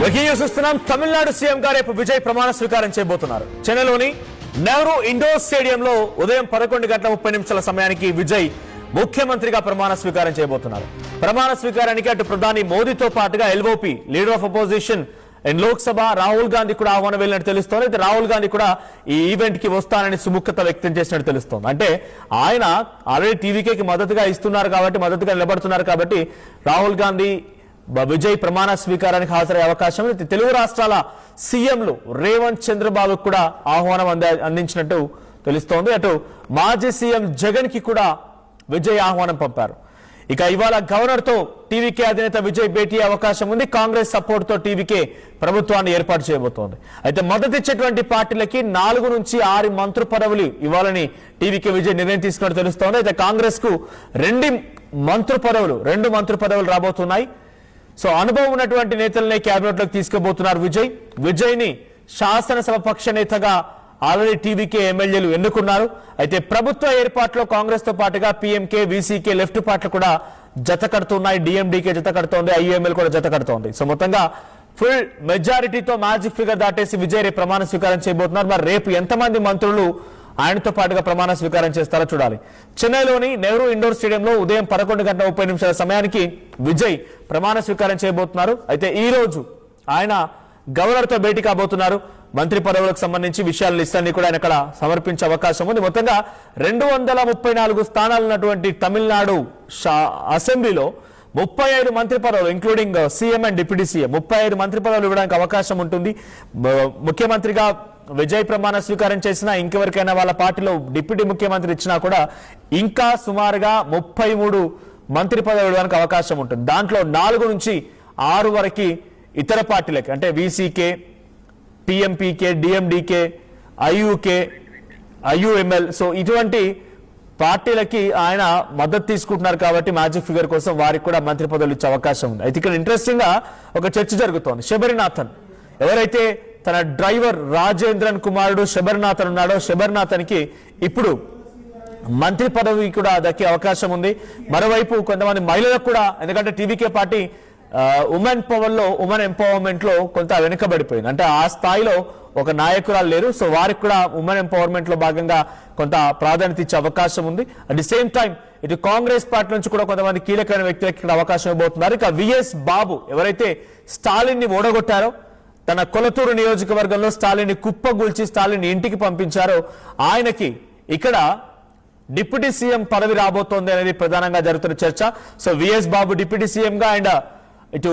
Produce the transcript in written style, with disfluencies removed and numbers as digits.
Tamil Nadu CM గారు రేపు విజయ్ ప్రమాణ స్వీకారం చేయబోతున్నారు. చెన్నైలోని నెహ్రూ ఇండోర్ స్టేడియంలో ఉదయం 11:30 సమయానికి విజయ్ ముఖ్యమంత్రిగా ప్రమాణ స్వీకారం చేయబోతున్నారు. ప్రమాణ స్వీకారానికి అటు ప్రధాని మోదీతో పాటుగా LOP leader of opposition and Lok Sabha Rahul Gandhi కూడా ఆహ్వానం వెళ్ళినట్టు తెలుస్తోంది. అయితే రాహుల్ గాంధీ కూడా ఈ ఈవెంట్ కి వస్తానని సుముఖత వ్యక్తం చేసినట్టు తెలుస్తోంది. అంటే ఆయన ఆల్రెడీ టీవీకేకి మద్దతుగా ఇస్తున్నారు కాబట్టి, మద్దతుగా నిలబడుతున్నారు కాబట్టి రాహుల్ గాంధీ విజయ్ ప్రమాణ స్వీకారానికి హాజరయ్యే అవకాశం ఉంది. తెలుగు రాష్ట్రాల సీఎంలు రేవంత్ చంద్రబాబు కూడా ఆహ్వానం అందించినట్టు తెలుస్తోంది. అటు మాజీ సీఎం జగన్ కి కూడా విజయ్ ఆహ్వానం పంపారు. ఇక ఇవాళ గవర్నర్ తో టీవీకే అధినేత విజయ్ భేటీ అవకాశం ఉంది. కాంగ్రెస్ సపోర్ట్ తో టీవీకే ప్రభుత్వాన్ని ఏర్పాటు చేయబోతోంది. అయితే మద్దతిచ్చేటువంటి పార్టీలకి 4 నుంచి 6 మంత్రి పదవులు ఇవ్వాలని టీవీకే విజయ్ నిర్ణయం తీసుకున్నట్టు తెలుస్తోంది. అయితే కాంగ్రెస్ కు 2 మంత్రి పదవులు రాబోతున్నాయి. సో అనుభవం ఉన్నటువంటి నేతలనే కేబినెట్ లోకి తీసుకుపోతున్నారు విజయ్ ని శాసనసభ పక్ష నేతగా ఆల్రెడీ టీవీకే ఎమ్మెల్యేలు ఎన్నుకున్నారు. అయితే ప్రభుత్వ ఏర్పాట్లో కాంగ్రెస్ తో పాటుగా పీఎంకే, వీసీకే, లెఫ్ట్ పార్టీలు కూడా జత కడుతున్నాయి. డిఎండీకే జత కడుతోంది, ఐఎంఎల్ కూడా జత కడుతోంది. సో మొత్తంగా ఫుల్ మెజారిటీతో మ్యాజిక్ ఫిగర్ దాటేసి విజయ్ రేపు ప్రమాణ స్వీకారం చేయబోతున్నారు. మరి రేపు ఎంతమంది మంత్రులు ఆయనతో పాటుగా ప్రమాణ స్వీకారం చేస్తారో చూడాలి. చెన్నైలోని నెహ్రూ ఇండోర్ స్టేడియంలో ఉదయం 11:30 సమయానికి విజయ్ ప్రమాణ స్వీకారం చేయబోతున్నారు. అయితే ఈ రోజు ఆయన గవర్నర్ తో భేటీ కాబోతున్నారు. మంత్రి పదవులకు సంబంధించి విషయాల లిస్టులన్నీ కూడా ఆయన అక్కడ సమర్పించే అవకాశం ఉంది. మొత్తంగా 234 స్థానాలు ఉన్నటువంటి తమిళనాడు అసెంబ్లీలో 35 మంత్రి పదవులు including CM and deputy CM 35 మంత్రి పదవులు ఇవ్వడానికి అవకాశం ఉంటుంది. ముఖ్యమంత్రిగా విజయ్ ప్రమాణ స్వీకారం చేసినా ఇంకెవరికైనా వాళ్ళ పార్టీలో డిప్యూటీ ముఖ్యమంత్రి ఇచ్చినా కూడా ఇంకా సుమారుగా 33 మంత్రి పదవులు ఇవ్వడానికి అవకాశం ఉంటుంది. దాంట్లో 4 నుంచి 6 వరకు ఇతర పార్టీలకి, అంటే వీసీకే, పిఎంపీకే, డిఎండీకే, ఐయుఎంఎల్, సో ఇటువంటి పార్టీలకి ఆయన మద్దతు తీసుకుంటున్నారు కాబట్టి మ్యాజిక్ ఫిగర్ కోసం వారికి కూడా మంత్రి పదవులు ఇచ్చే అవకాశం ఉంది. అయితే ఇక్కడ ఇంట్రెస్టింగ్ గా ఒక చర్చ జరుగుతోంది. శబరినాథన్ ఎవరైతే తన డ్రైవర్ రాజేంద్రన్ కుమారుడు శబరినాథన్ ఉన్నాడో, శబరినాథన్ కి ఇప్పుడు మంత్రి పదవి కూడా దక్కే అవకాశం ఉంది. మరోవైపు కొంతమంది మహిళలకు కూడా, ఎందుకంటే టీవీకే పార్టీ ఉమెన్ ఎంపవర్మెంట్ లో కొంత వెనుకబడిపోయింది. అంటే ఆ స్థాయిలో ఒక నాయకురాలు లేరు. సో వారికి కూడా ఉమెన్ ఎంపవర్మెంట్ లో భాగంగా కొంత ప్రాధాన్యత ఇచ్చే అవకాశం ఉంది. అట్ ది సేమ్ టైం ఇటు కాంగ్రెస్ పార్టీ నుంచి కూడా కొంతమంది కీలకమైన వ్యక్తులకు ఇక్కడ అవకాశం ఇవ్వబోతున్నారు. ఇక విఎస్ బాబు ఎవరైతే స్టాలిన్ ని ఓడగొట్టారో, తన కొలతూరు నియోజకవర్గంలో స్టాలిన్ ని కుప్పగూల్చి స్టాలిన్ ఇంటికి పంపించారో, ఆయనకి ఇక్కడ డిప్యూటీ సీఎం పదవి రాబోతోంది అనేది ప్రధానంగా జరుగుతున్న చర్చ. సో విఎస్ బాబు డిప్యూటీ సీఎం గా అండ్ ఇటు